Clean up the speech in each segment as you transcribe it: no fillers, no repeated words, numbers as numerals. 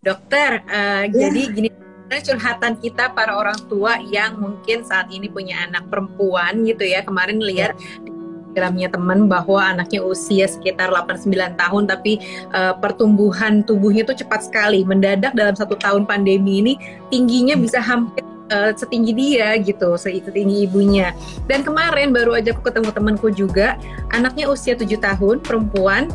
Dokter, jadi Ya, gini, curhatan kita para orang tua yang mungkin saat ini punya anak perempuan gitu ya. Kemarin ya, lihat di Instagramnya teman bahwa anaknya usia sekitar 8-9 tahun, tapi pertumbuhan tubuhnya tuh cepat sekali. Mendadak dalam 1 tahun pandemi ini tingginya bisa hampir setinggi dia gitu, setinggi ibunya. Dan kemarin baru aja aku ketemu temanku juga, anaknya usia 7 tahun, perempuan,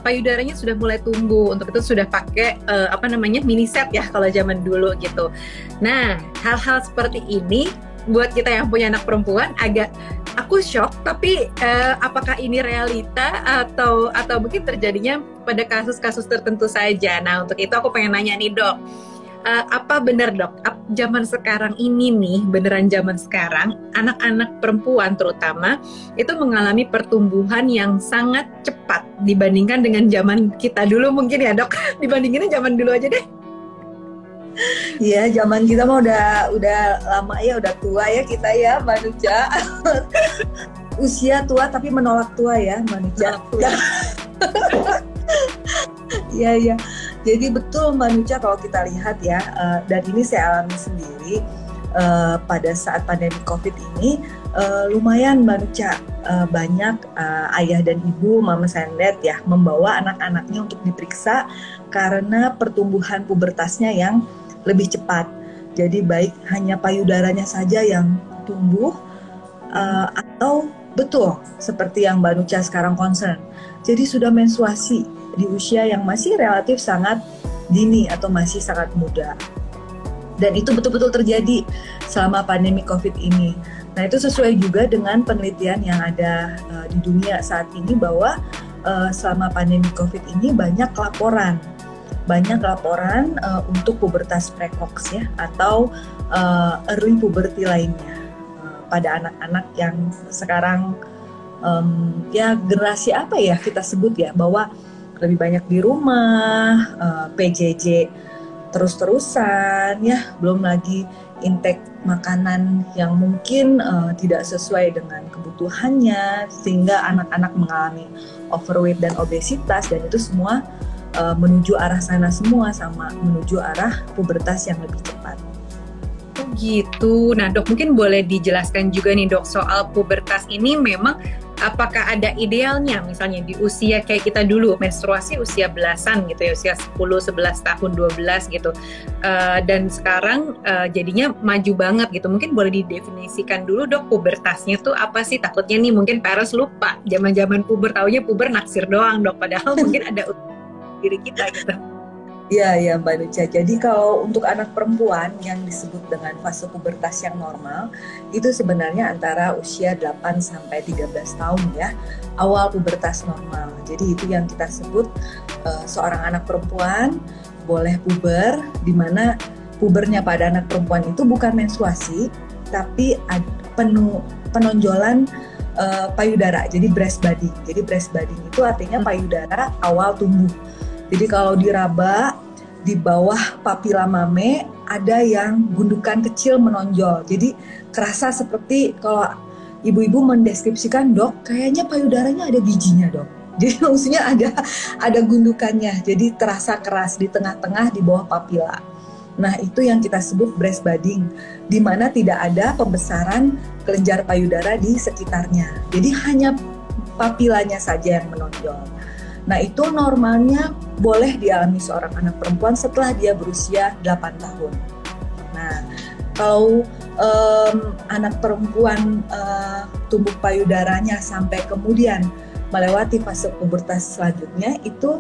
payudaranya sudah mulai tumbuh. Untuk itu sudah pakai apa namanya mini set ya kalau zaman dulu gitu. Nah, hal-hal seperti ini buat kita yang punya anak perempuan agak aku shock. Tapi apakah ini realita atau mungkin terjadinya pada kasus-kasus tertentu saja? Nah, untuk itu aku pengen nanya nih dok. Apa benar dok, zaman sekarang ini nih, beneran zaman sekarang, anak-anak perempuan terutama, itu mengalami pertumbuhan yang sangat cepat dibandingkan dengan zaman kita dulu mungkin ya dok, dibandinginnya zaman dulu aja deh. iya, zaman kita mah udah lama ya, udah tua ya kita ya manusia. Usia tua tapi menolak tua ya manusia. Menolak tua. Iya, iya. Jadi betul manusia kalau kita lihat ya, dan ini saya alami sendiri pada saat pandemi COVID ini, lumayan manusia banyak ayah dan ibu, mama saya lihat ya, membawa anak-anaknya untuk diperiksa karena pertumbuhan pubertasnya yang lebih cepat. Jadi baik hanya payudaranya saja yang tumbuh, atau betul seperti yang Mbak Nucha sekarang concern. Jadi sudah menstruasi di usia yang masih relatif sangat dini atau masih sangat muda. Dan itu betul-betul terjadi selama pandemi COVID ini. Nah, itu sesuai juga dengan penelitian yang ada di dunia saat ini bahwa selama pandemi COVID ini banyak laporan untuk pubertas precox ya, atau early puberty lainnya pada anak-anak yang sekarang ya generasi apa ya kita sebut ya, bahwa lebih banyak di rumah, PJJ terus-terusan ya, belum lagi intake makanan yang mungkin tidak sesuai dengan kebutuhannya, sehingga anak-anak mengalami overweight dan obesitas, dan itu semua menuju arah sana semua, sama menuju arah pubertas yang lebih cepat. Oh gitu. Nah dok, mungkin boleh dijelaskan juga nih dok, soal pubertas ini memang apakah ada idealnya, misalnya di usia kayak kita dulu menstruasi usia belasan gitu ya, usia 10, 11 tahun, 12 gitu. Dan sekarang jadinya maju banget gitu. Mungkin boleh didefinisikan dulu dok, pubertasnya tuh apa sih? Takutnya nih mungkin parents lupa zaman-zaman puber, taunya puber naksir doang dok, padahal mungkin ada diri kita gitu. Iya, ya Mbak Nucha. Jadi kalau untuk anak perempuan yang disebut dengan fase pubertas yang normal, itu sebenarnya antara usia 8 sampai 13 tahun ya, awal pubertas normal. Jadi itu yang kita sebut seorang anak perempuan boleh puber, di mana pubernya pada anak perempuan itu bukan menstruasi, tapi penonjolan payudara, jadi breast budding. Jadi breast budding itu artinya payudara awal tumbuh. Jadi kalau diraba di bawah papila mame ada yang gundukan kecil menonjol. Jadi kerasa seperti kalau ibu-ibu mendeskripsikan, dok, kayaknya payudaranya ada bijinya, dok. Jadi maksudnya ada gundukannya. Jadi terasa keras di tengah-tengah di bawah papila. Nah, itu yang kita sebut breast budding, di mana tidak ada pembesaran kelenjar payudara di sekitarnya. Jadi hanya papilanya saja yang menonjol. Nah, itu normalnya boleh dialami seorang anak perempuan setelah dia berusia 8 tahun. Nah, kalau anak perempuan tumbuh payudaranya sampai kemudian melewati fase pubertas selanjutnya, itu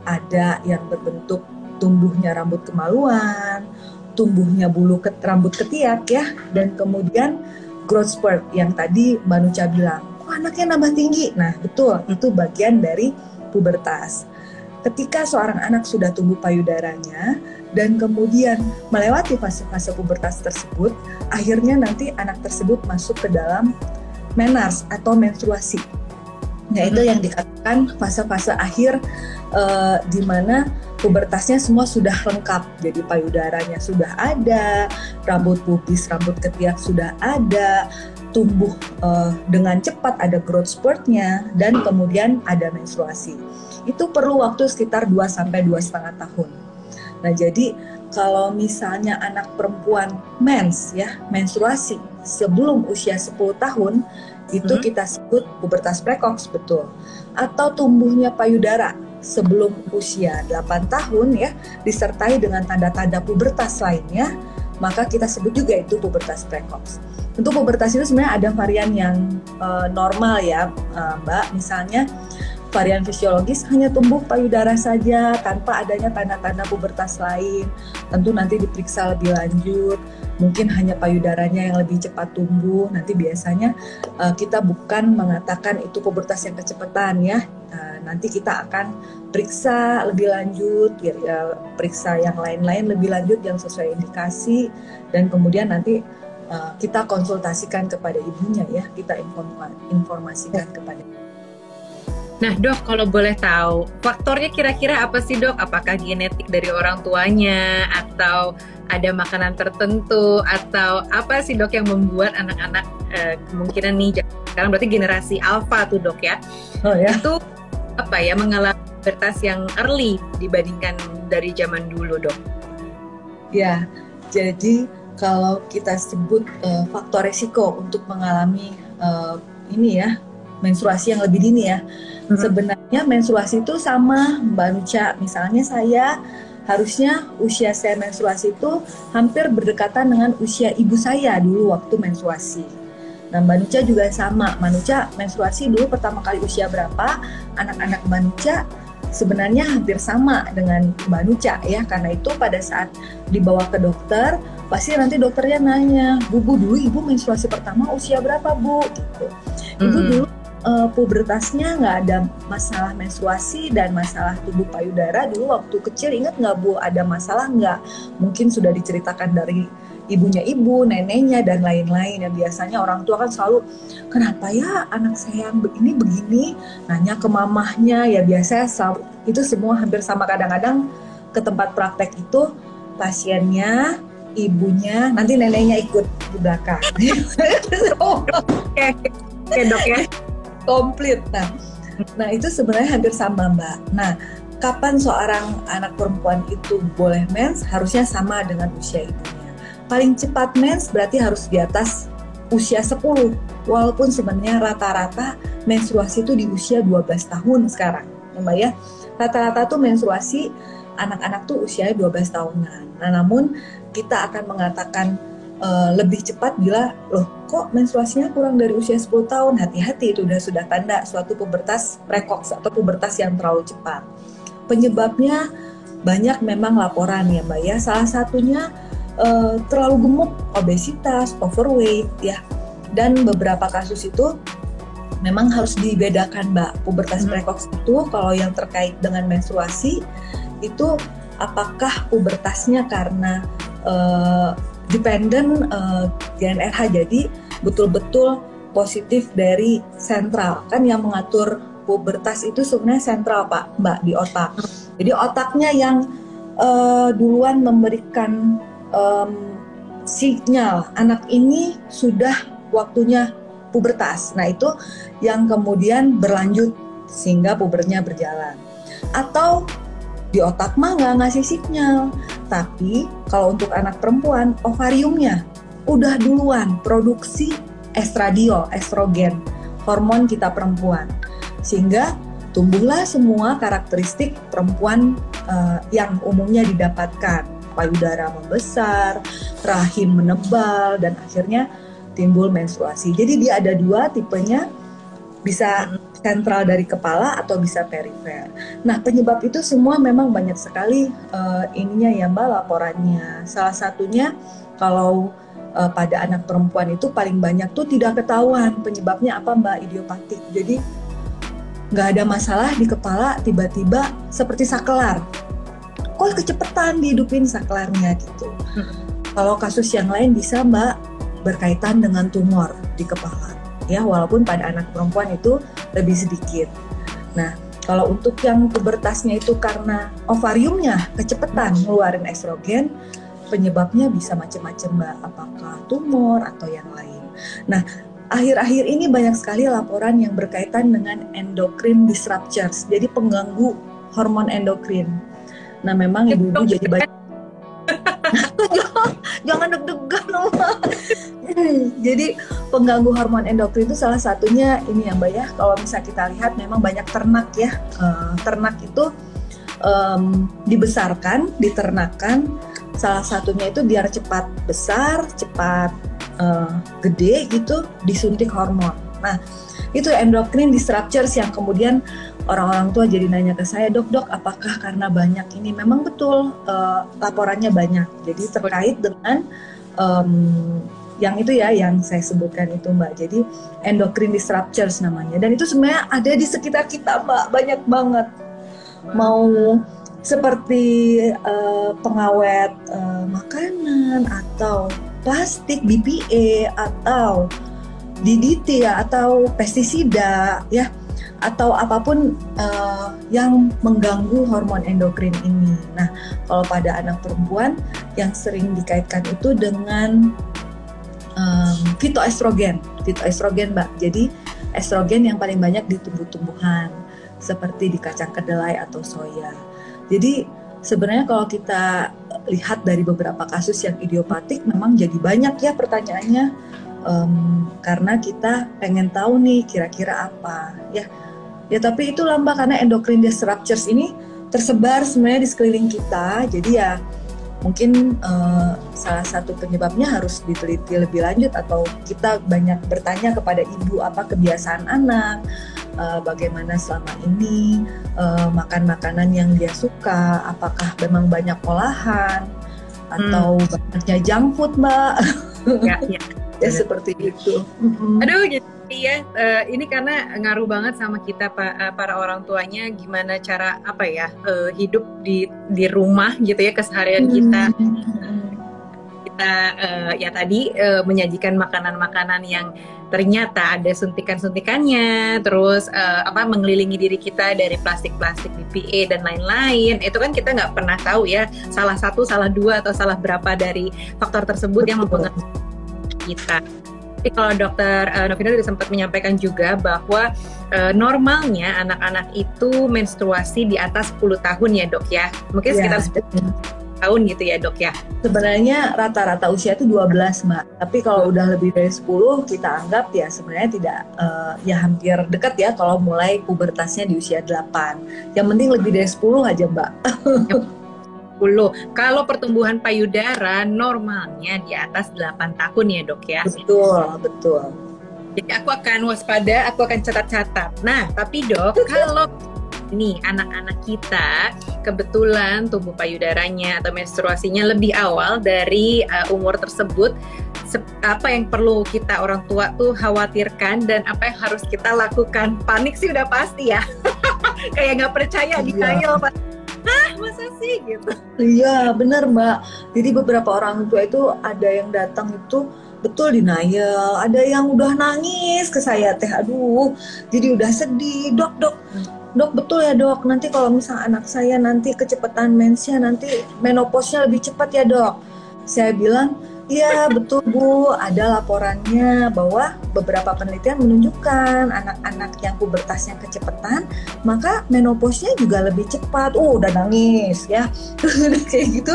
ada yang berbentuk tumbuhnya rambut kemaluan, tumbuhnya rambut ketiak ya, dan kemudian growth spurt yang tadi Mbak Nucha bilang, kok anaknya nambah tinggi? Nah, betul, itu bagian dari pubertas. Ketika seorang anak sudah tumbuh payudaranya dan kemudian melewati fase-fase pubertas tersebut, akhirnya nanti anak tersebut masuk ke dalam menars atau menstruasi. Nah, itu yang dikatakan fase-fase akhir, di mana pubertasnya semua sudah lengkap. Jadi payudaranya sudah ada, rambut pubis, rambut ketiak sudah ada, tumbuh dengan cepat, ada growth spurtnya, dan kemudian ada menstruasi. Itu perlu waktu sekitar 2 sampai 2,5 tahun. Nah, jadi kalau misalnya anak perempuan menstruasi sebelum usia 10 tahun, itu kita sebut pubertas precox, betul. Atau tumbuhnya payudara sebelum usia 8 tahun ya, disertai dengan tanda-tanda pubertas lainnya, maka kita sebut juga itu pubertas precox. Untuk pubertas itu sebenarnya ada varian yang normal ya, Mbak. Misalnya varian fisiologis hanya tumbuh payudara saja tanpa adanya tanda-tanda pubertas lain. Tentu nanti diperiksa lebih lanjut. Mungkin hanya payudaranya yang lebih cepat tumbuh. Nanti biasanya kita bukan mengatakan itu pubertas yang kecepatan ya. Nanti kita akan periksa lebih lanjut, periksa yang lain-lain lebih lanjut yang sesuai indikasi, dan kemudian nanti kita konsultasikan kepada ibunya ya. Kita informasikan kepada. Nah dok, kalau boleh tahu, faktornya kira-kira apa sih dok? Apakah genetik dari orang tuanya, atau ada makanan tertentu, atau apa sih dok yang membuat anak-anak kemungkinan nih sekarang berarti generasi alpha tuh dok ya, itu apa ya, mengalami pubertas yang early dibandingkan dari zaman dulu dok? Ya, jadi kalau kita sebut faktor resiko untuk mengalami ini ya, menstruasi yang lebih dini ya. Sebenarnya menstruasi itu sama Mbak Nucha. Misalnya saya harusnya usia saya menstruasi itu hampir berdekatan dengan usia ibu saya dulu waktu menstruasi. Nah Mbak Nucha juga sama. Mbak Nucha menstruasi dulu pertama kali usia berapa? Anak-anak Mbak Nucha sebenarnya hampir sama dengan Mbak Nucha ya. Karena itu pada saat dibawa ke dokter, pasti nanti dokternya nanya, Bu dulu ibu menstruasi pertama usia berapa Bu? Gitu. Ibu dulu pubertasnya nggak ada masalah menstruasi dan masalah tubuh payudara dulu waktu kecil, ingat nggak Bu, ada masalah nggak? Mungkin sudah diceritakan dari ibunya ibu, neneknya dan lain-lain. Yang biasanya orang tua kan selalu, kenapa ya anak saya ini begini, nanya ke mamahnya ya, biasanya itu semua hampir sama. Kadang-kadang ke tempat praktek itu pasiennya, ibunya, nanti neneknya ikut di belakang. Oke dok ya. Komplit. Nah itu sebenarnya hampir sama Mbak. Nah kapan seorang anak perempuan itu boleh mens? Harusnya sama dengan usia ibunya. Paling cepat mens berarti harus di atas usia 10. Walaupun sebenarnya rata-rata menstruasi itu di usia 12 tahun sekarang ya Mbak ya. Rata-rata tuh menstruasi anak-anak tuh usianya 12 tahunan. Nah namun kita akan mengatakan lebih cepat bila loh kok menstruasinya kurang dari usia 10 tahun, hati-hati, itu sudah tanda suatu pubertas precox atau pubertas yang terlalu cepat. Penyebabnya banyak memang laporan ya Mbak ya. Salah satunya terlalu gemuk, obesitas, overweight ya. Dan beberapa kasus itu memang harus dibedakan Mbak. Pubertas precox itu kalau yang terkait dengan menstruasi itu apakah pubertasnya karena dependent GnRH, jadi betul-betul positif dari sentral. Kan yang mengatur pubertas itu sebenarnya sentral Mbak di otak. Jadi otaknya yang duluan memberikan sinyal anak ini sudah waktunya pubertas. Nah itu yang kemudian berlanjut sehingga pubernya berjalan. Atau di otak mah nggak ngasih sinyal, tapi kalau untuk anak perempuan ovariumnya udah duluan produksi estradiol, estrogen, hormon kita perempuan, sehingga tumbuhlah semua karakteristik perempuan yang umumnya didapatkan, payudara membesar, rahim menebal, dan akhirnya timbul menstruasi. Jadi dia ada dua tipenya, bisa sentral dari kepala atau bisa perifer. Nah penyebab itu semua memang banyak sekali ininya ya Mbak, laporannya. Salah satunya kalau pada anak perempuan itu paling banyak tuh tidak ketahuan penyebabnya apa Mbak, idiopatik. Jadi nggak ada masalah di kepala, tiba-tiba seperti sakelar. Kok kecepatan dihidupin sakelarnya gitu. Kalau kasus yang lain bisa Mbak berkaitan dengan tumor di kepala. Ya, walaupun pada anak perempuan itu lebih sedikit. Nah, kalau untuk yang pubertasnya itu karena ovariumnya kecepatan ngeluarin estrogen, penyebabnya bisa macam-macam Mbak, apakah tumor atau yang lain. Nah, akhir-akhir ini banyak sekali laporan yang berkaitan dengan endocrine disruptors, jadi pengganggu hormon endokrin. Nah memang ibu-ibu jadi banyak. Jangan deg-degan Mbak. Jadi pengganggu hormon endokrin itu salah satunya ini ya Mbak ya. Kalau misalnya kita lihat memang banyak ternak ya. Ternak itu dibesarkan, diternakan. Salah satunya itu biar cepat besar, cepat gede gitu, disuntik hormon. Nah itu endokrin disruptors yang kemudian orang-orang tua jadi nanya ke saya, dok, apakah karena banyak ini? Memang betul, laporannya banyak. Jadi terkait dengan yang itu ya, yang saya sebutkan itu Mbak. Jadi endokrin disruptors namanya. Dan itu sebenarnya ada di sekitar kita Mbak, banyak banget. Mau seperti pengawet makanan atau plastik, BPA atau DDT ya, atau pestisida ya, atau apapun yang mengganggu hormon endokrin ini. Nah, kalau pada anak perempuan yang sering dikaitkan itu dengan fitoestrogen Mbak. Jadi estrogen yang paling banyak di tumbuh-tumbuhan seperti di kacang kedelai atau soya. Jadi sebenarnya kalau kita lihat dari beberapa kasus yang idiopatik memang jadi banyak ya pertanyaannya, karena kita pengen tahu nih kira-kira apa ya. Ya tapi itulah Mbak, karena endokrin disruptors ini tersebar sebenarnya di sekeliling kita. Jadi ya mungkin salah satu penyebabnya harus diteliti lebih lanjut, atau kita banyak bertanya kepada ibu apa kebiasaan anak, bagaimana selama ini makan makanan yang dia suka, apakah memang banyak olahan atau banyaknya junk food Mbak. Ya seperti itu. Aduh gitu ya, ini karena ngaruh banget sama kita para orang tuanya, gimana cara hidup di rumah gitu ya, keseharian kita. Kita ya tadi menyajikan makanan-makanan yang ternyata ada suntikan-suntikannya, terus mengelilingi diri kita dari plastik-plastik BPA dan lain-lain. Itu kan kita nggak pernah tahu ya, salah satu, salah dua, atau salah berapa dari faktor tersebut yang mempengaruhi kita. Jadi kalau Dokter Novina sudah sempat menyampaikan juga bahwa normalnya anak-anak itu menstruasi di atas 10 tahun ya Dok ya. Mungkin sekitar 10 tahun gitu ya Dok ya. Sebenarnya rata-rata usia itu 12 Mbak. Tapi kalau udah lebih dari 10 kita anggap ya sebenarnya tidak ya hampir dekat ya kalau mulai pubertasnya di usia 8. Yang penting lebih dari 10 aja Mbak. Kalau pertumbuhan payudara normalnya di atas 8 tahun ya Dok ya. Betul. Jadi aku akan waspada, aku akan catat-catat. Nah, tapi Dok, kalau nih anak-anak kita kebetulan tumbuh payudaranya atau menstruasinya lebih awal dari umur tersebut, apa yang perlu kita orang tua tuh khawatirkan dan apa yang harus kita lakukan? Panik sih udah pasti ya. Kayak nggak percaya denial Pak. Masa sih gitu? Iya benar Mbak. Jadi beberapa orang tua itu ada yang datang itu betul denial, ada yang udah nangis ke saya teh, aduh jadi udah sedih, dok betul ya dok, nanti kalau misalnya anak saya nanti kecepatan mensnya, nanti menopause-nya lebih cepat ya dok. Saya bilang iya betul Bu, ada laporannya bahwa beberapa penelitian menunjukkan anak-anak yang pubertasnya kecepatan maka menopause-nya juga lebih cepat. Udah nangis ya kayak gitu.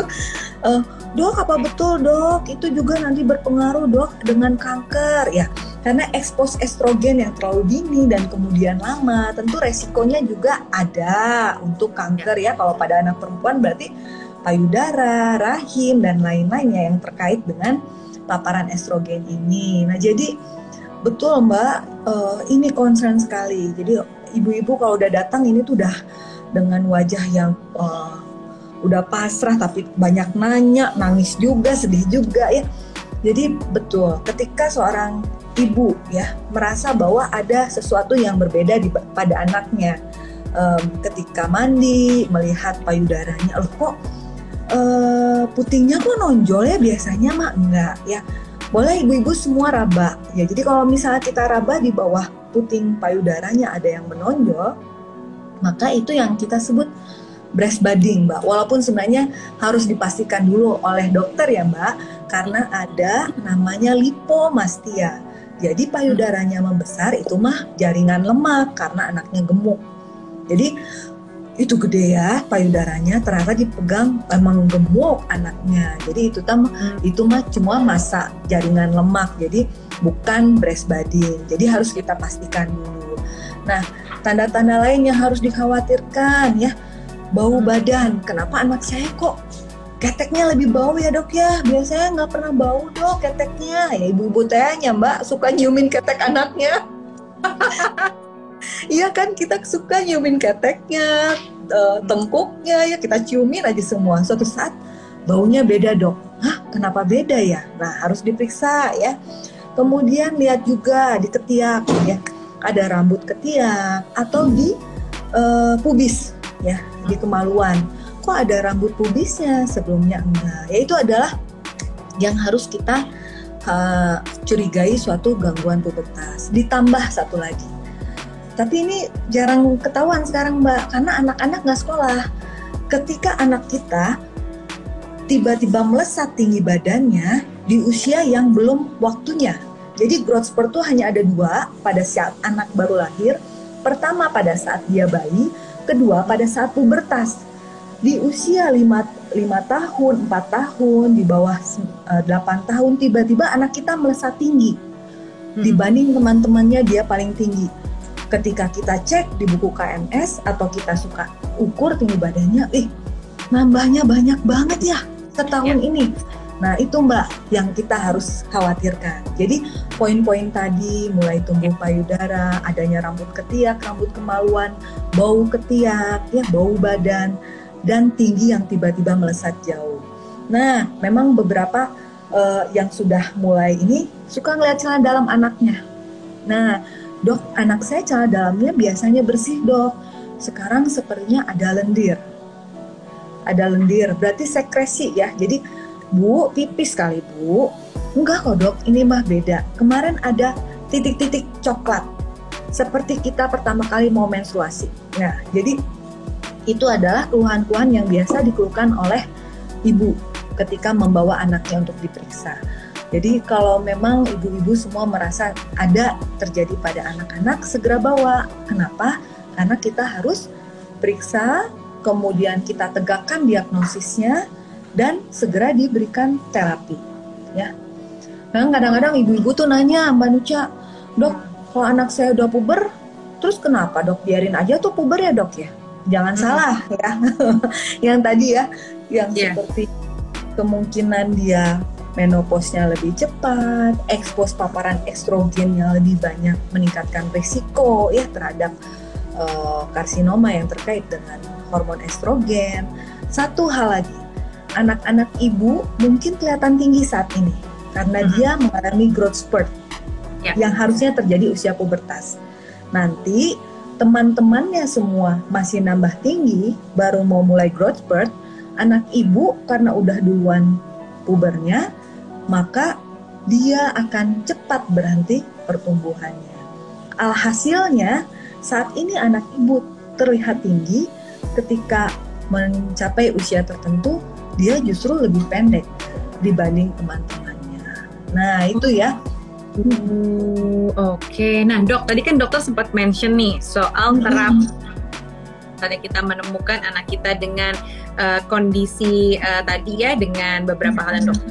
Dok apa betul dok itu juga nanti berpengaruh dok dengan kanker ya, karena ekspos estrogen yang terlalu dini dan kemudian lama tentu resikonya juga ada untuk kanker ya. Kalau pada anak perempuan berarti payudara, rahim, dan lain-lainnya yang terkait dengan paparan estrogen ini. Nah jadi betul Mbak, ini concern sekali. Jadi ibu-ibu kalau udah datang ini tuh udah dengan wajah yang udah pasrah tapi banyak nanya, nangis juga, sedih juga ya. Jadi betul ketika seorang ibu ya merasa bahwa ada sesuatu yang berbeda pada anaknya, ketika mandi melihat payudaranya, loh kok putingnya kok nonjol ya, biasanya mah enggak ya. Boleh ibu-ibu semua raba ya. Jadi kalau misalnya kita raba di bawah puting payudaranya ada yang menonjol, maka itu yang kita sebut breast budding Mbak. Walaupun sebenarnya harus dipastikan dulu oleh dokter ya Mbak, karena ada namanya lipomastia. Jadi payudaranya membesar itu mah jaringan lemak karena anaknya gemuk. Jadi itu gede ya payudaranya, ternyata dipegang emang gemuk anaknya. Jadi itu mah cuma masa jaringan lemak, jadi bukan breast budding. Jadi harus kita pastikan dulu. Nah, tanda-tanda lain yang harus dikhawatirkan ya, bau badan. Kenapa anak saya kok keteknya lebih bau ya dok ya? Biasanya nggak pernah bau dok keteknya. Ya ibu-ibu tanya mbak suka nyiumin ketek anaknya. Iya kan, kita suka nyiumin keteknya, tengkuknya ya kita ciumin aja semua. Suatu saat baunya beda dok. Hah, kenapa beda ya? Nah, harus diperiksa ya. Kemudian lihat juga di ketiak ya, ada rambut ketiak atau di pubis ya, di kemaluan. Kok ada rambut pubisnya sebelumnya enggak? Ya itu adalah yang harus kita curigai suatu gangguan pubertas. Ditambah satu lagi. Tapi ini jarang ketahuan sekarang mbak, karena anak-anak nggak sekolah. Ketika anak kita tiba-tiba melesat tinggi badannya di usia yang belum waktunya. Jadi growth spurt itu hanya ada 2 pada saat anak baru lahir. Pertama pada saat dia bayi, kedua pada saat pubertas. Di usia 5 tahun, 4 tahun, di bawah 8 tahun, tiba-tiba anak kita melesat tinggi. Dibanding teman-temannya dia paling tinggi. Ketika kita cek di buku KMS atau kita suka ukur tinggi badannya, nambahnya banyak banget ya setahun ini. Nah itu mbak yang kita harus khawatirkan. Jadi poin-poin tadi mulai tumbuh payudara, adanya rambut ketiak, rambut kemaluan, bau ketiak, ya bau badan, dan tinggi yang tiba-tiba melesat jauh. Nah memang beberapa yang sudah mulai ini suka ngeliat celana dalam anaknya. Nah dok, anak saya celana dalamnya biasanya bersih dok. Sekarang sepertinya ada lendir. Ada lendir, berarti sekresi ya. Jadi, bu, pipis kali bu. Enggak kok dok, ini mah beda. Kemarin ada titik-titik coklat. Seperti kita pertama kali mau menstruasi. Nah, jadi itu adalah keluhan-keluhan yang biasa dikeluhkan oleh ibu ketika membawa anaknya untuk diperiksa. Jadi kalau memang ibu-ibu semua merasa ada terjadi pada anak-anak, segera bawa. Kenapa? Karena kita harus periksa, kemudian kita tegakkan diagnosisnya, dan segera diberikan terapi. Ya. Nah, kadang-kadang ibu-ibu tuh nanya, Mbak Nucha, dok, kalau anak saya udah puber, terus kenapa dok? Biarin aja tuh puber ya dok ya? Jangan salah ya. Yang tadi ya, yang seperti kemungkinan dia menopause-nya lebih cepat, ekspos paparan estrogen yang lebih banyak meningkatkan risiko ya terhadap karsinoma yang terkait dengan hormon estrogen. Satu hal lagi, anak-anak ibu mungkin kelihatan tinggi saat ini karena dia mengalami growth spurt yang harusnya terjadi usia pubertas. Nanti teman-temannya semua masih nambah tinggi, baru mau mulai growth spurt, anak ibu karena udah duluan pubernya, maka dia akan cepat berhenti pertumbuhannya. Alhasilnya, saat ini anak ibu terlihat tinggi, ketika mencapai usia tertentu, dia justru lebih pendek dibanding teman-temannya. Nah, itu ya. Oke. Nah, dok, tadi kan dokter sempat mention nih soal terapi. Tadi kita menemukan anak kita dengan kondisi tadi ya, dengan beberapa hal yang dokter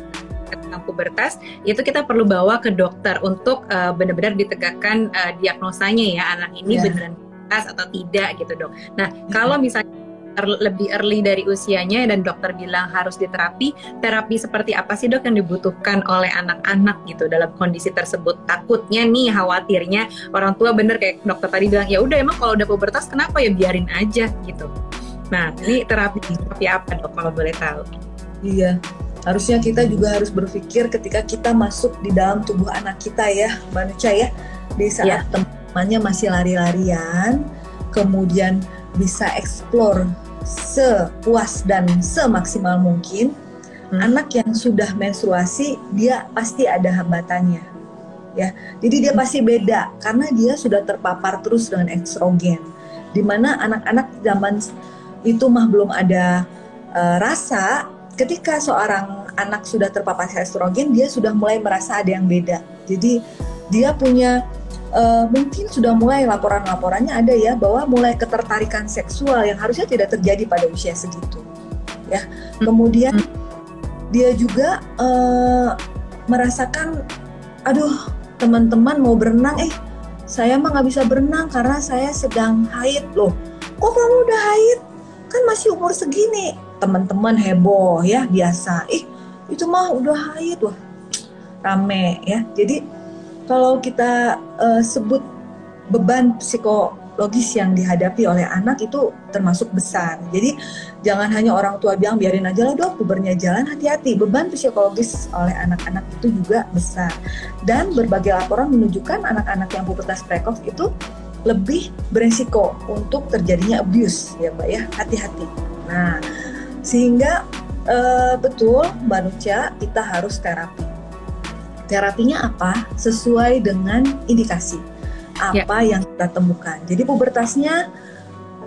tentang pubertas, itu kita perlu bawa ke dokter untuk benar-benar ditegakkan diagnosanya ya, anak ini beneran pubertas atau tidak gitu dok. Nah kalau misalnya lebih early dari usianya dan dokter bilang harus diterapi, terapi seperti apa sih dok yang dibutuhkan oleh anak-anak gitu dalam kondisi tersebut? Takutnya nih, khawatirnya orang tua bener kayak dokter tadi bilang, ya udah emang kalau udah pubertas kenapa ya, biarin aja gitu. Nah ini terapi seperti apa dok kalau boleh tahu? Iya, harusnya kita juga harus berpikir ketika kita masuk di dalam tubuh anak kita ya Mbak Nucha ya, di saat temannya masih lari-larian, kemudian bisa explore sepuas dan semaksimal mungkin. Anak yang sudah menstruasi dia pasti ada hambatannya ya, jadi dia pasti beda karena dia sudah terpapar terus dengan estrogen, dimana anak-anak zaman itu mah belum ada rasa. Ketika seorang anak sudah terpapar estrogen, dia sudah mulai merasa ada yang beda, jadi dia punya mungkin sudah mulai laporan-laporannya ada ya, bahwa mulai ketertarikan seksual yang harusnya tidak terjadi pada usia segitu. Ya, kemudian dia juga merasakan, aduh teman-teman mau berenang, saya mah nggak bisa berenang karena saya sedang haid. Loh, kok kamu udah haid? Kan masih umur segini. Teman-teman heboh ya, biasa. Itu mah udah haid, wah rame ya. Jadi kalau kita sebut beban psikologis yang dihadapi oleh anak itu termasuk besar. Jadi jangan hanya orang tua bilang biarin aja lah dok, pubernya jalan, hati-hati. Beban psikologis oleh anak-anak itu juga besar. Dan berbagai laporan menunjukkan anak-anak yang pubertas precox itu lebih beresiko untuk terjadinya abuse ya Mbak ya, hati-hati. Nah, sehingga betul Mbak Nucha, kita harus terapi. Terapinya apa? Sesuai dengan indikasi apa yang kita temukan. Jadi pubertasnya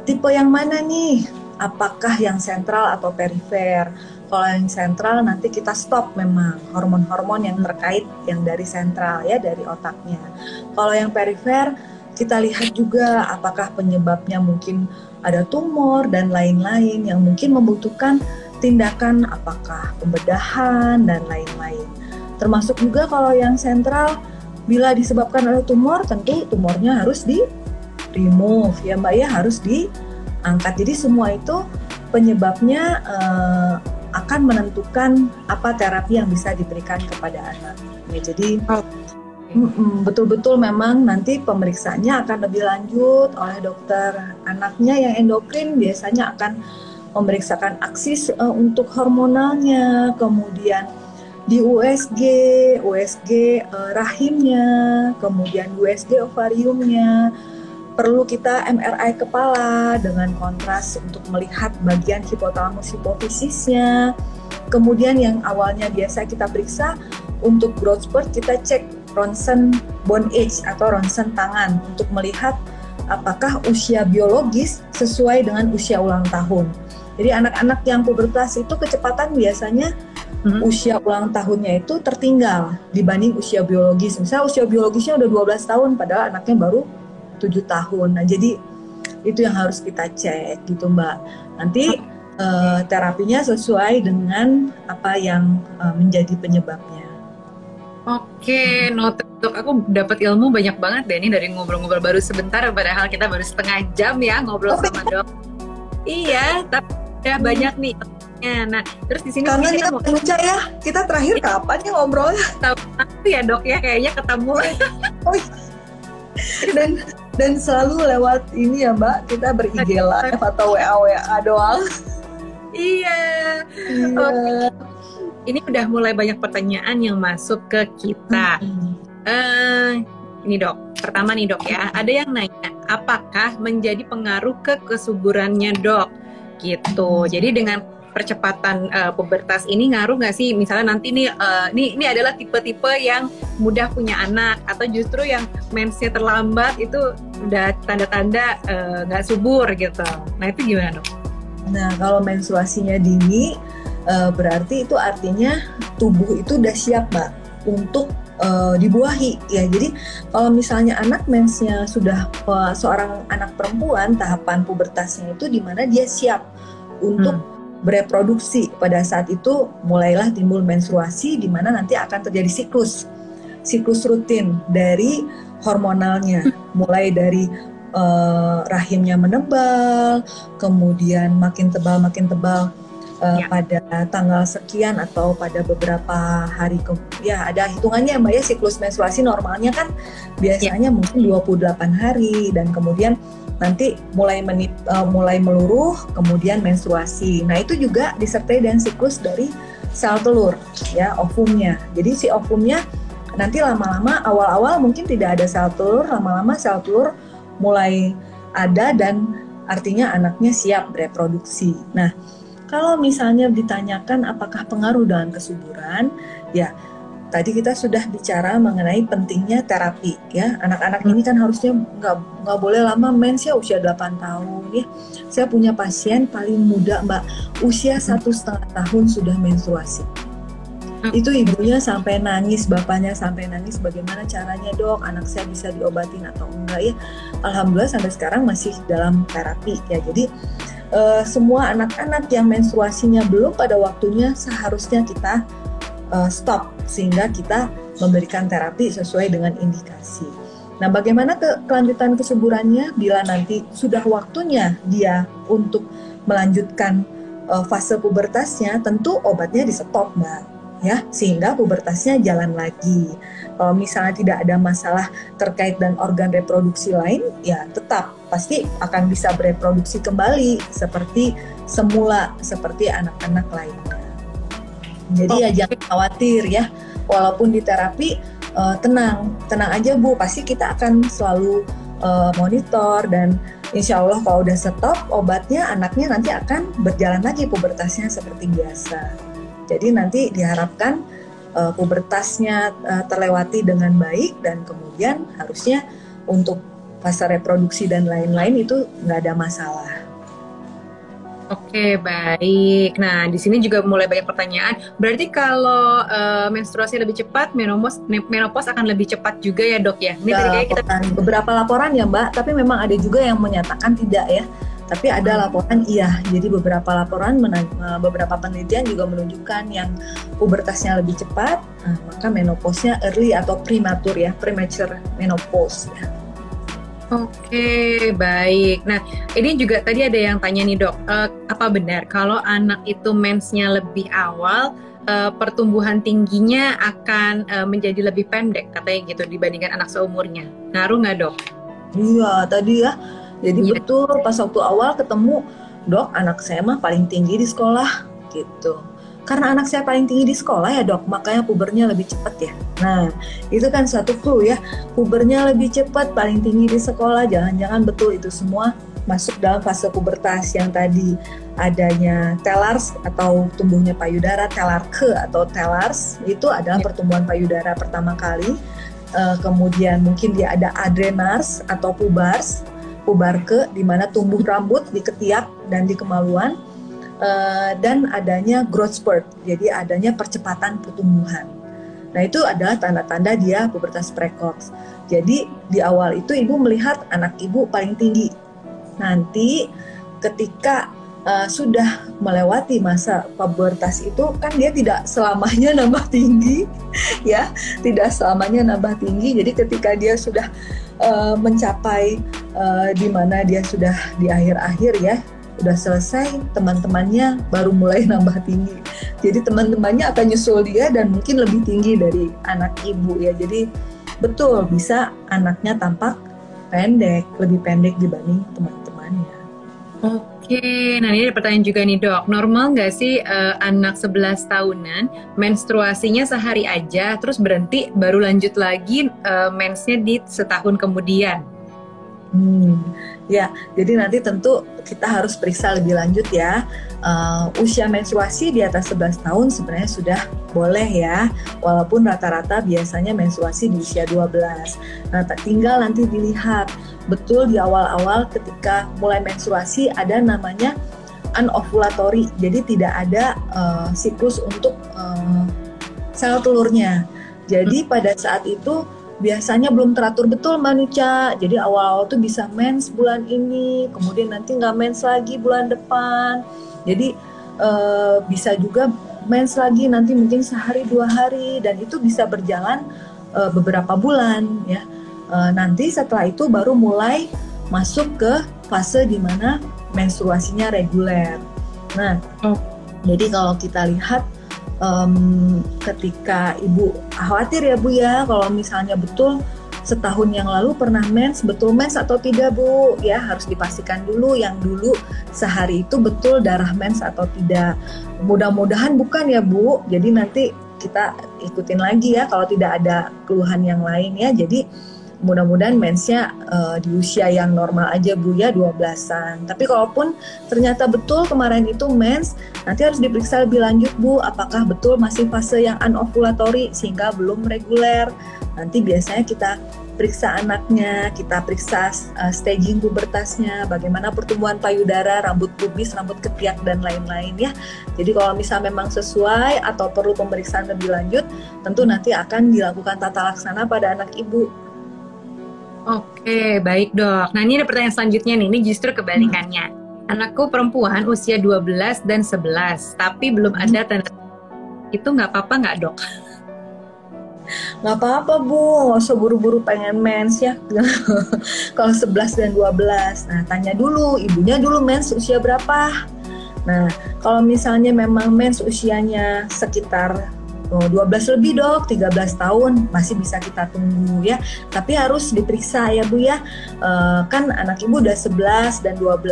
tipe yang mana nih? Apakah yang sentral atau perifer? Kalau yang sentral nanti kita stop memang hormon-hormon yang terkait yang dari sentral ya, dari otaknya. Kalau yang perifer kita lihat juga apakah penyebabnya mungkin ada tumor dan lain-lain yang mungkin membutuhkan tindakan, apakah pembedahan dan lain-lain. Termasuk juga kalau yang sentral, bila disebabkan oleh tumor, tentu tumornya harus di-remove ya Mbak ya, harus diangkat. Jadi semua itu penyebabnya akan menentukan apa terapi yang bisa diberikan kepada anak. Ya, jadi betul-betul memang nanti pemeriksaannya akan lebih lanjut oleh dokter anaknya yang endokrin, biasanya akan memeriksakan aksis untuk hormonalnya, kemudian di USG rahimnya, kemudian USG ovariumnya. Perlu kita MRI kepala dengan kontras untuk melihat bagian hipotalamus hipofisisnya. Kemudian yang awalnya biasa kita periksa untuk growth spurt, kita cek ronsen bone age atau ronsen tangan untuk melihat apakah usia biologis sesuai dengan usia ulang tahun. Jadi anak-anak yang pubertas itu kecepatan biasanya usia ulang tahunnya itu tertinggal dibanding usia biologis. Misalnya usia biologisnya udah 12 tahun padahal anaknya baru 7 tahun. Nah, jadi itu yang harus kita cek gitu Mbak. Nanti terapinya sesuai dengan apa yang menjadi penyebabnya. Oke, noted. Aku dapat ilmu banyak banget deh ini dari ngobrol-ngobrol baru sebentar, padahal kita baru setengah jam ya ngobrol sama dok. Iya, tapi udah banyak nih. Nah, terus di sini karena kita mau ya, kita terakhir kapan ya ngobrolnya? Tahu ya dok ya, kayaknya ketemu. dan selalu lewat ini ya Mbak, kita ber-IG live atau WA doang. Iya. Okay. Ini udah mulai banyak pertanyaan yang masuk ke kita. Ini dok, pertama nih dok ya, ada yang nanya, apakah menjadi pengaruh ke kesuburannya dok? Gitu. Jadi dengan percepatan pubertas ini ngaruh nggak sih? Misalnya nanti nih, ini adalah tipe-tipe yang mudah punya anak atau justru yang mensnya terlambat itu udah tanda-tanda nggak subur gitu. Nah itu gimana dok? Nah kalau menstruasinya dini berarti itu artinya tubuh itu udah siap Mbak untuk dibuahi ya. Jadi kalau misalnya anak mensnya sudah seorang anak perempuan, tahapan pubertasnya itu di mana dia siap untuk bereproduksi. Pada saat itu mulailah timbul menstruasi di mana nanti akan terjadi siklus rutin dari hormonalnya, mulai dari rahimnya menebal, kemudian makin tebal pada tanggal sekian atau pada beberapa hari ya ada hitungannya Mbak ya. Siklus menstruasi normalnya kan biasanya mungkin 28 hari dan kemudian nanti mulai meluruh, kemudian menstruasi. Nah itu juga disertai dengan siklus dari sel telur ya, ovumnya. Jadi si ovumnya nanti lama-lama, awal-awal mungkin tidak ada sel telur, lama-lama sel telur mulai ada dan artinya anaknya siap bereproduksi. Nah kalau misalnya ditanyakan apakah pengaruh dengan kesuburan, ya tadi kita sudah bicara mengenai pentingnya terapi ya. Anak-anak ini kan harusnya nggak boleh lama mens ya, usia 8 tahun ya. Saya punya pasien paling muda Mbak, usia 1,5 tahun sudah menstruasi. Itu ibunya sampai nangis, bapaknya sampai nangis, bagaimana caranya dok, anak saya bisa diobatin atau enggak ya. Alhamdulillah sampai sekarang masih dalam terapi ya. Jadi semua anak-anak yang menstruasinya belum pada waktunya seharusnya kita stop, sehingga kita memberikan terapi sesuai dengan indikasi. Nah, bagaimana kelanjutan kesuburannya bila nanti sudah waktunya dia untuk melanjutkan fase pubertasnya, tentu obatnya di stop Mbak. Ya, sehingga pubertasnya jalan lagi. Kalau misalnya tidak ada masalah terkait dengan organ reproduksi lain, ya tetap pasti akan bisa bereproduksi kembali seperti semula, seperti anak-anak lainnya. Jadi ya jangan khawatir ya, walaupun di terapi tenang aja Bu, pasti kita akan selalu monitor dan insya Allah kalau udah stop obatnya, anaknya nanti akan berjalan lagi pubertasnya seperti biasa. Jadi nanti diharapkan pubertasnya terlewati dengan baik dan kemudian harusnya untuk fase reproduksi dan lain-lain itu nggak ada masalah. Oke, baik. Nah, di sini juga mulai banyak pertanyaan. Berarti kalau menstruasi lebih cepat, menopause akan lebih cepat juga ya dok ya? Ini tadi kita beberapa laporan ya Mbak, tapi memang ada juga yang menyatakan tidak ya. Tapi ada laporan iya, jadi beberapa laporan, beberapa penelitian juga menunjukkan yang pubertasnya lebih cepat, maka menopause-nya early atau prematur ya, premature menopause ya. Oke, baik. Nah, ini juga tadi ada yang tanya nih dok, apa benar kalau anak itu mensnya lebih awal, pertumbuhan tingginya akan menjadi lebih pendek katanya gitu dibandingkan anak seumurnya? Ngaruh nggak dok? Iya, tadi ya. Jadi betul pas waktu awal ketemu, dok anak saya mah paling tinggi di sekolah gitu. Karena anak saya paling tinggi di sekolah ya dok, makanya pubernya lebih cepat ya. Nah itu kan suatu clue ya, pubernya lebih cepat, paling tinggi di sekolah, jangan-jangan betul itu semua masuk dalam fase pubertas yang tadi adanya telars atau tumbuhnya payudara, telarke atau telars, itu adalah pertumbuhan payudara pertama kali. Kemudian mungkin dia ada adrenars atau pubarke di mana tumbuh rambut di ketiak dan di kemaluan, dan adanya growth spurt, jadi adanya percepatan pertumbuhan. Nah itu adalah tanda-tanda dia pubertas precox. Jadi di awal itu ibu melihat anak ibu paling tinggi. Nanti ketika sudah melewati masa pubertas itu kan dia tidak selamanya nambah tinggi ya, tidak selamanya nambah tinggi. Jadi ketika dia sudah mencapai di mana dia sudah di akhir-akhir ya, udah selesai, teman-temannya baru mulai nambah tinggi. Jadi teman-temannya akan nyusul dia dan mungkin lebih tinggi dari anak ibu ya. Jadi betul bisa anaknya tampak pendek, lebih pendek dibanding teman-temannya. Oke, nah ini ada pertanyaan juga nih dok, normal nggak sih anak 11 tahunan menstruasinya sehari aja terus berhenti baru lanjut lagi mensnya di setahun kemudian? Ya, jadi nanti tentu kita harus periksa lebih lanjut ya. Usia menstruasi di atas 11 tahun sebenarnya sudah boleh ya, walaupun rata-rata biasanya menstruasi di usia 12. Nah, tinggal nanti dilihat betul di awal-awal ketika mulai menstruasi ada namanya anovulatory, jadi tidak ada siklus untuk sel telurnya. Jadi pada saat itu biasanya belum teratur betul manusia, jadi awal-awal tuh bisa mens bulan ini, kemudian nanti nggak mens lagi bulan depan, jadi bisa juga mens lagi nanti mungkin sehari 2 hari, dan itu bisa berjalan beberapa bulan ya. Nanti setelah itu baru mulai masuk ke fase di mana menstruasinya reguler. Nah, jadi kalau kita lihat ketika ibu khawatir ya Bu ya, kalau misalnya betul setahun yang lalu pernah mens, betul mens atau tidak Bu ya, harus dipastikan dulu yang dulu sehari itu betul darah mens atau tidak. Mudah-mudahan bukan ya Bu, jadi nanti kita ikutin lagi ya kalau tidak ada keluhan yang lain ya. Jadi mudah-mudahan mensnya di usia yang normal aja Bu ya, 12-an. Tapi kalaupun ternyata betul kemarin itu mens, nanti harus diperiksa lebih lanjut Bu, apakah betul masih fase yang anovulatory sehingga belum reguler. Nanti biasanya kita periksa anaknya, kita periksa staging pubertasnya, bagaimana pertumbuhan payudara, rambut pubis, rambut ketiak, dan lain-lain ya. Jadi kalau misal memang sesuai atau perlu pemeriksaan lebih lanjut, tentu nanti akan dilakukan tata laksana pada anak ibu. Oke, baik dok. Nah ini ada pertanyaan selanjutnya nih, ini justru kebalikannya. Anakku perempuan usia 12 dan 11, tapi belum ada tanda. Itu nggak apa-apa nggak dok? Nggak apa-apa Bu, nggak usah buru-buru pengen mens ya. Kalau 11 dan 12, nah tanya dulu, ibunya dulu mens usia berapa. Nah kalau misalnya memang mens usianya sekitar 12 lebih dok, 13 tahun masih bisa kita tunggu ya. Tapi harus diperiksa ya Bu ya. Kan anak ibu udah 11 dan 12.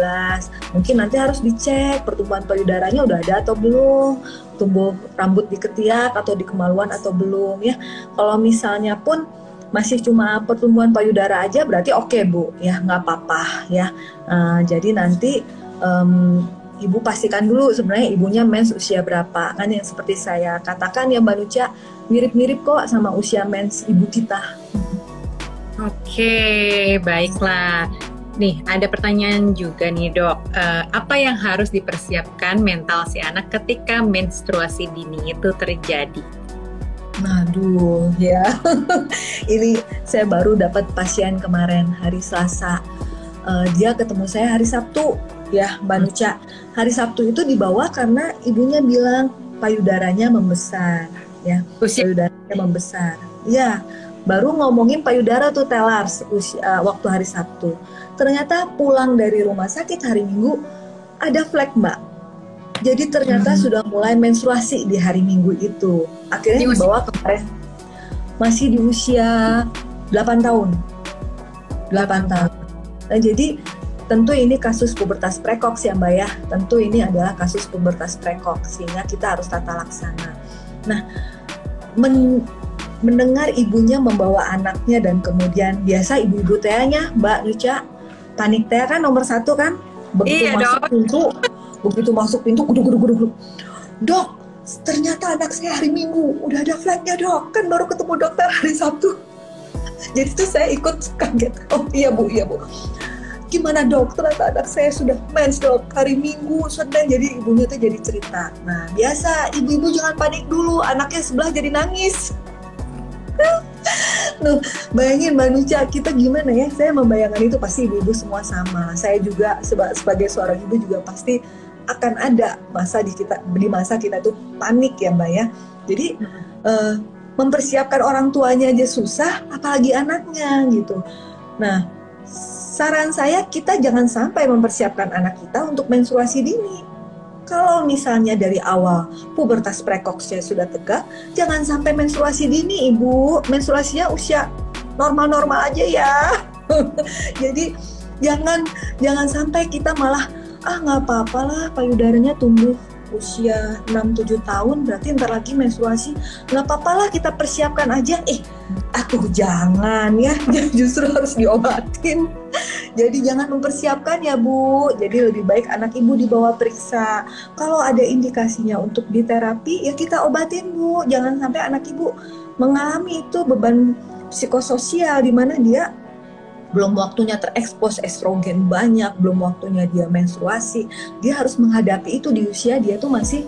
Mungkin nanti harus dicek pertumbuhan payudaranya udah ada atau belum. Tumbuh rambut di ketiak atau di kemaluan atau belum ya. Kalau misalnya pun masih cuma pertumbuhan payudara aja berarti oke Bu ya, nggak apa-apa ya. Jadi nanti ibu pastikan dulu sebenarnya ibunya mens usia berapa. Kan yang seperti saya katakan ya Mbak Nucha, mirip-mirip kok sama usia mens ibu kita. Oke, baiklah. Nih, ada pertanyaan juga nih dok. Apa yang harus dipersiapkan mental si anak ketika menstruasi dini itu terjadi? Aduh ya, ini saya baru dapat pasien kemarin hari Selasa. Dia ketemu saya hari Sabtu. Ya, Mbak Nucha, hari Sabtu itu dibawa karena ibunya bilang payudaranya membesar, ya, payudaranya membesar. Ya, baru ngomongin payudara tuh telars waktu hari Sabtu. Ternyata pulang dari rumah sakit hari Minggu ada flek Mbak. Jadi ternyata sudah mulai menstruasi di hari Minggu itu. Akhirnya dibawa kemarin masih di usia 8 tahun. 8 tahun. Nah, jadi tentu ini kasus pubertas precox ya Mbak ya. Tentu ini adalah kasus pubertas precox sehingga kita harus tata laksana. Nah, mendengar ibunya membawa anaknya dan kemudian biasa ibu-ibu tehnya Mbak Nucha, panik teh kan nomor 1 kan. Begitu masuk pintu, guduk. Dok, ternyata anak saya hari Minggu udah ada fleknya dok. Kan baru ketemu dokter hari Sabtu. Jadi itu saya ikut kaget. Oh iya Bu. Gimana dok, ternyata anak saya sudah mens dok, hari Minggu, Senin. Jadi ibunya tuh jadi cerita. Nah biasa ibu-ibu jangan panik dulu, anaknya sebelah jadi nangis. Nuh, bayangin Mbak Nucha, kita gimana ya, saya membayangkan itu pasti ibu-ibu semua sama. Saya juga sebagai seorang ibu juga pasti akan ada di masa kita tuh panik ya Mbak ya. Jadi mempersiapkan orang tuanya aja susah, apalagi anaknya gitu. Nah, saran saya kita jangan sampai mempersiapkan anak kita untuk menstruasi dini. Kalau misalnya dari awal pubertas precoxnya sudah tegak, jangan sampai menstruasi dini Ibu. Menstruasinya usia normal-normal aja ya. Jadi jangan sampai kita malah nggak apa-apa lah payudaranya tumbuh usia 6-7 tahun berarti ntar lagi menstruasi, nggak apa-apa lah kita persiapkan aja. Jangan ya, justru harus diobatin. Jadi jangan mempersiapkan ya Bu. Jadi lebih baik anak ibu dibawa periksa. Kalau ada indikasinya untuk diterapi ya kita obatin Bu. Jangan sampai anak ibu mengalami itu beban psikososial di mana dia belum waktunya terekspos estrogen banyak, belum waktunya dia menstruasi. Dia harus menghadapi itu di usia dia tuh masih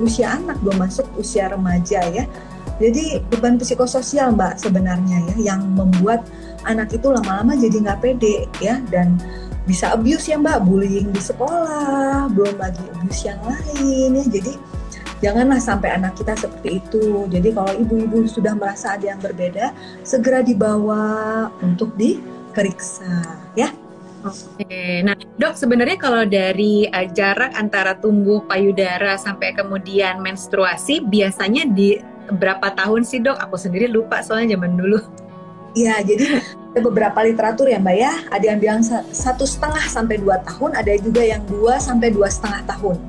usia anak, belum masuk usia remaja ya. Jadi beban psikososial Mbak sebenarnya ya yang membuat anak itu lama-lama jadi nggak pede ya, dan bisa abuse ya Mbak, bullying di sekolah, belum lagi abuse yang lain ya. Jadi janganlah sampai anak kita seperti itu. Jadi kalau ibu-ibu sudah merasa ada yang berbeda, segera dibawa untuk diperiksa ya. Oke, nah dok sebenarnya kalau dari jarak antara tumbuh payudara sampai kemudian menstruasi biasanya di berapa tahun sih dok? Aku sendiri lupa soalnya zaman dulu. Ya, jadi ada beberapa literatur ya Mbak ya. Ada yang bilang 1,5 sampai 2 tahun, ada juga yang 2 sampai 2,5 tahun.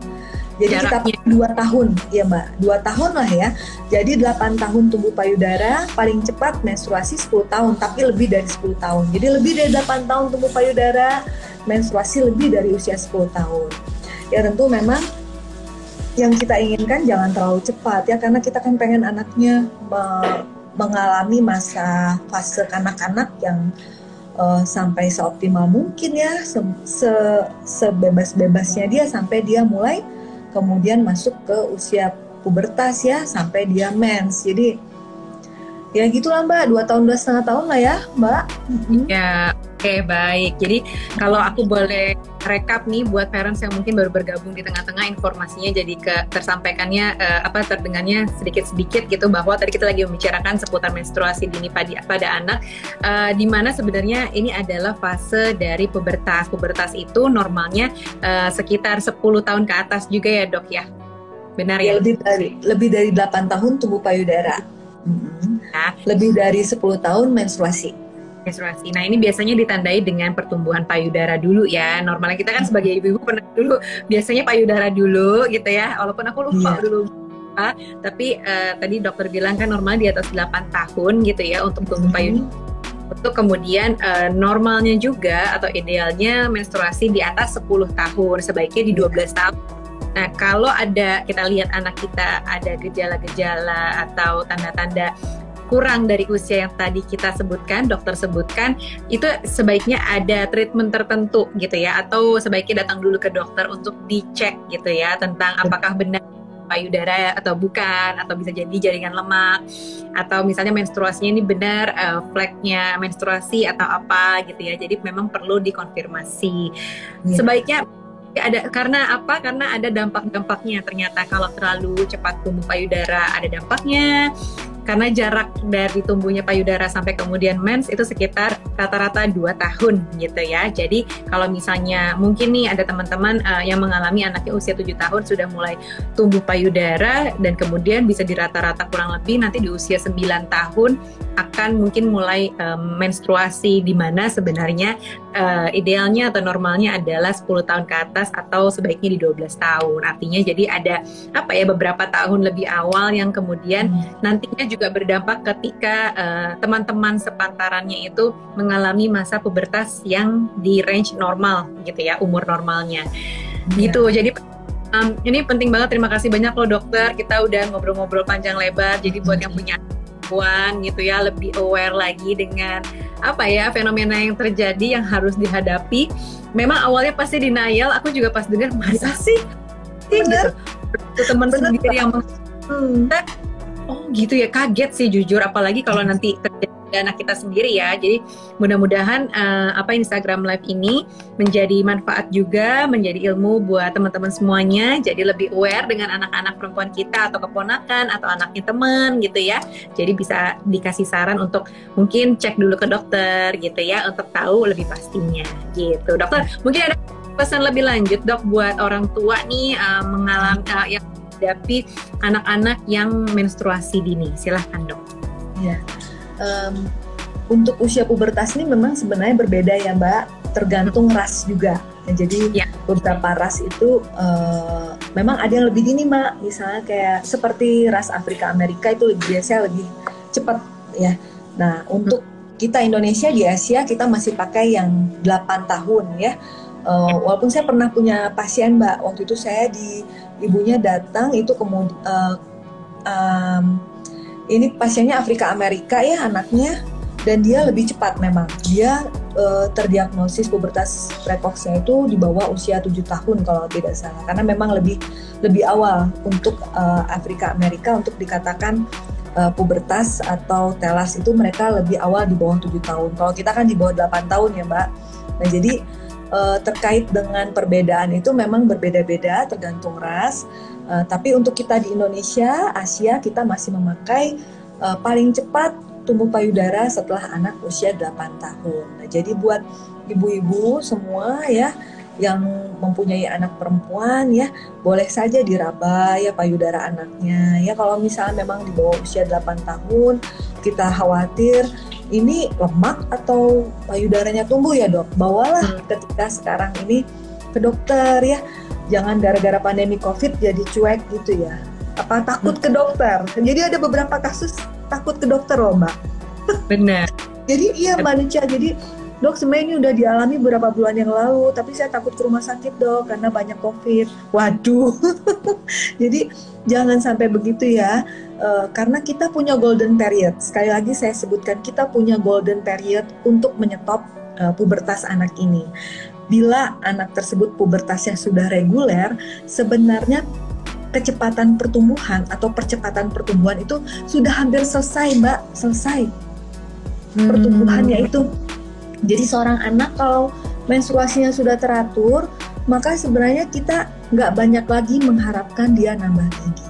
Jadi jaraknya kita pakai 2 tahun ya Mbak, 2 tahun lah ya. Jadi 8 tahun tumbuh payudara, paling cepat menstruasi 10 tahun, tapi lebih dari 10 tahun. Jadi lebih dari 8 tahun tumbuh payudara, menstruasi lebih dari usia 10 tahun. Ya tentu memang yang kita inginkan jangan terlalu cepat ya, karena kita kan pengen anaknya mengalami masa fase kanak-kanak yang sampai seoptimal mungkin ya, sebebas-bebasnya dia sampai dia mulai kemudian masuk ke usia pubertas ya, sampai dia mens. Jadi ya gitulah Mbak, 2 tahun 2,5 tahun lah ya Mbak. Ya, oke, baik. Jadi kalau aku boleh rekap nih buat parents yang mungkin baru bergabung di tengah-tengah, informasinya jadi tersampaikannya terdengarnya sedikit-sedikit gitu, bahwa tadi kita lagi membicarakan seputar menstruasi dini pada anak, di mana sebenarnya ini adalah fase dari pubertas. Pubertas itu normalnya sekitar 10 tahun ke atas juga ya Dok ya? Benar ya? Lebih dari 8 tahun tumbuh payudara. Nah, lebih dari 10 tahun menstruasi. Nah, ini biasanya ditandai dengan pertumbuhan payudara dulu ya. Normalnya kita kan sebagai ibu-ibu pernah dulu biasanya payudara dulu gitu ya. Walaupun aku lupa dulu. Tapi tadi dokter bilang kan normal di atas 8 tahun gitu ya untuk tumbuh payudara. Untuk kemudian normalnya juga atau idealnya menstruasi di atas 10 tahun, sebaiknya di 12 tahun. Nah, kalau kita lihat anak kita ada gejala-gejala atau tanda-tanda kurang dari usia yang tadi kita sebutkan, dokter sebutkan, itu sebaiknya ada treatment tertentu gitu ya, atau sebaiknya datang dulu ke dokter untuk dicek gitu ya, tentang apakah benar payudara atau bukan, atau bisa jadi jaringan lemak, atau misalnya menstruasinya ini benar flagnya menstruasi atau apa gitu ya, jadi memang perlu dikonfirmasi. Sebaiknya karena ada dampak-dampaknya. Ternyata kalau terlalu cepat tumbuh payudara ada dampaknya, karena jarak dari tumbuhnya payudara sampai kemudian mens itu sekitar rata-rata 2 tahun gitu ya. Jadi kalau misalnya mungkin nih ada teman-teman yang mengalami anaknya usia 7 tahun sudah mulai tumbuh payudara, dan kemudian bisa di rata-rata kurang lebih nanti di usia 9 tahun akan mungkin mulai menstruasi, di mana sebenarnya idealnya atau normalnya adalah 10 tahun ke atas atau sebaiknya di 12 tahun. Artinya jadi ada beberapa tahun lebih awal yang kemudian nantinya juga berdampak ketika teman-teman sepantarannya itu mengalami masa pubertas yang di range normal gitu ya, umur normalnya. Gitu. Jadi ini penting banget. Terima kasih banyak loh dokter. Kita udah ngobrol-ngobrol panjang lebar. Jadi buat yang punya perempuan gitu ya, lebih aware lagi dengan fenomena yang terjadi yang harus dihadapi. Memang awalnya pasti denial. Aku juga pas dengar, masa sih? Bener. Gitu. Teman sendiri yang oh gitu ya, kaget sih jujur, apalagi kalau nanti terjadi anak kita sendiri ya. Jadi mudah-mudahan Instagram Live ini menjadi manfaat juga, menjadi ilmu buat teman-teman semuanya. Jadi lebih aware dengan anak-anak perempuan kita atau keponakan atau anaknya teman gitu ya. Jadi bisa dikasih saran untuk mungkin cek dulu ke dokter gitu ya, untuk tahu lebih pastinya gitu. Dokter, mungkin ada pesan lebih lanjut Dok buat orang tua nih mengalami yang menghadapi anak-anak yang menstruasi dini. Silahkan Dok. Ya. Untuk usia pubertas ini memang sebenarnya berbeda ya Mbak, tergantung ras juga. Jadi beberapa ras itu memang ada yang lebih dini Mbak, misalnya kayak seperti ras Afrika Amerika itu biasanya lebih cepat ya. Nah untuk kita Indonesia di Asia kita masih pakai yang 8 tahun ya. Walaupun saya pernah punya pasien Mbak, waktu itu saya ibunya datang itu kemudian ini pasiennya Afrika Amerika ya anaknya, dan dia lebih cepat memang. Dia terdiagnosis pubertas precoxnya itu di bawah usia 7 tahun kalau tidak salah. Karena memang lebih awal untuk Afrika Amerika untuk dikatakan pubertas atau telas itu mereka lebih awal di bawah 7 tahun. Kalau kita kan di bawah 8 tahun ya Mbak. Nah jadi terkait dengan perbedaan itu memang berbeda-beda tergantung ras. Tapi untuk kita di Indonesia, Asia, kita masih memakai paling cepat tumbuh payudara setelah anak usia 8 tahun. Nah, jadi buat ibu-ibu semua ya yang mempunyai anak perempuan ya, boleh saja diraba ya payudara anaknya. Ya kalau misalnya memang di bawah usia 8 tahun, kita khawatir ini lemak atau payudaranya tumbuh ya Dok. Bawalah ketika sekarang ini ke dokter ya. Jangan gara-gara pandemi COVID jadi cuek gitu ya. Apa takut ke dokter? Jadi ada beberapa kasus takut ke dokter loh Mbak. Benar. Jadi iya manusia. Jadi dok sebenarnya ini udah dialami beberapa bulan yang lalu, tapi saya takut ke rumah sakit dok karena banyak COVID. Waduh, jadi jangan sampai begitu ya, karena kita punya golden period. Sekali lagi saya sebutkan, kita punya golden period untuk menyetop pubertas anak ini. Bila anak tersebut pubertasnya sudah reguler, sebenarnya kecepatan pertumbuhan atau percepatan pertumbuhan itu sudah hampir selesai, Mbak, selesai pertumbuhannya itu. Jadi seorang anak kalau menstruasinya sudah teratur, maka sebenarnya kita nggak banyak lagi mengharapkan dia nambah tinggi.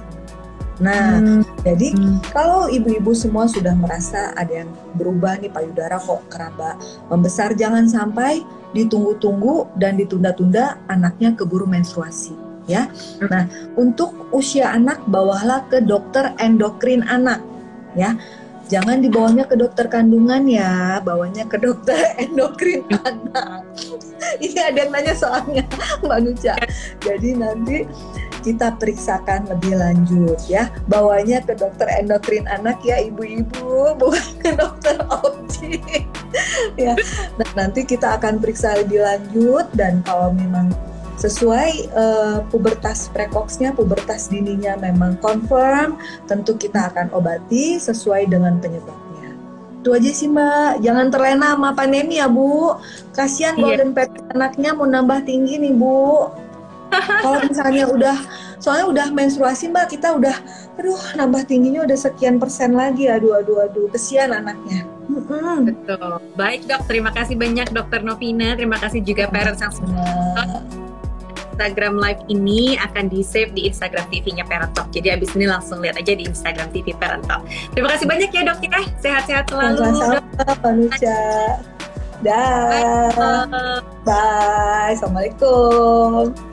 Nah, jadi kalau ibu-ibu semua sudah merasa ada yang berubah nih, payudara kok keraba membesar, jangan sampai ditunggu-tunggu dan ditunda-tunda anaknya keburu menstruasi, ya. Nah, untuk usia anak bawalah ke dokter endokrin anak, ya. Jangan dibawanya ke dokter kandungan ya, bawanya ke dokter endokrin anak. Ini ada yang nanya soalnya, Mbak Nucha. Jadi nanti kita periksakan lebih lanjut ya. Bawanya ke dokter endokrin anak ya ibu-ibu, bukan ke dokter obgyn. Ya. Nah, nanti kita akan periksa lebih lanjut, dan kalau memang sesuai pubertas prekoksnya, pubertas dininya memang confirm, tentu kita akan obati sesuai dengan penyebabnya. Itu aja sih Mbak, jangan terlena sama pandemi ya Bu. Kasihan golden period anaknya mau nambah tinggi nih Bu. Kalau misalnya soalnya udah menstruasi Mbak, kita udah, aduh nambah tingginya udah sekian persen lagi, aduh, kesian anaknya. Betul. Baik dok, terima kasih banyak Dokter Novina, terima kasih juga parents yang Instagram live ini akan di-save di Instagram TV-nya Parent Talk. Jadi abis ini langsung lihat aja di Instagram TV Parent Talk. Terima kasih banyak ya dok ya. Sehat-sehat selalu. Sama-sama Pak Nucha. Dah. Bye. Assalamualaikum.